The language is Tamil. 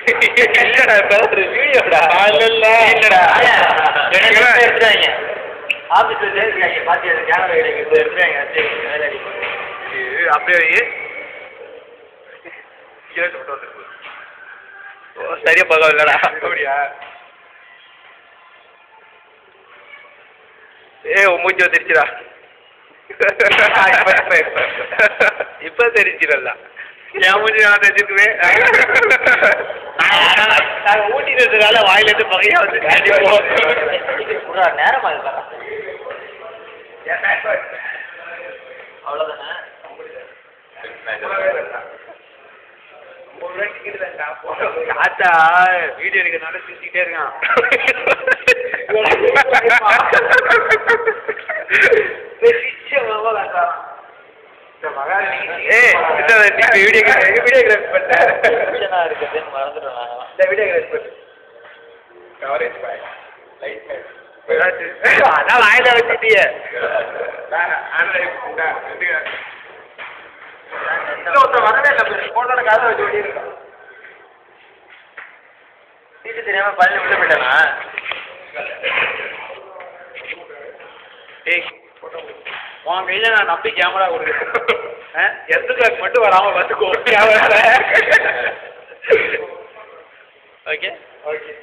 இல்லடா ஒரு வீடியோடா இல்லடா எடுத்துறாங்க ஆபீஸ்ல சேர்த்துறாங்க பாத்தி கேமரா எடுத்து எடுத்துறாங்க அப்படியே சரியா பார்க்க இல்லடா அப்படியா மூஞ்சி வந்துருச்சுடா இப்ப தெரிஞ்சிடல என் மூஞ்சி நான் தெரிஞ்சுக்குவேன் ஊட்டினதுனால வாயில இருந்து பகையா வந்து நேரமா இருக்கா அவ்வளவுதானே ஆத்தா வீடியோ எடுக்கிறதுனால சிரிச்சுக்கிட்டே இருக்கான் அதான் வாயில வச்சுட்டிய வரவே இல்லை போட்டோட காதை வச்சு ஓடி இருக்கான் சீட்டு தெரியாம பள்ளி விட்டு போயிட்டானா ஏய் உன் கையில நான் நம்பி கேமரா கொடுக்குறேன் எந்த மட்டும் வராம வந்துக்கோ கேமரா ஓகே ஓகே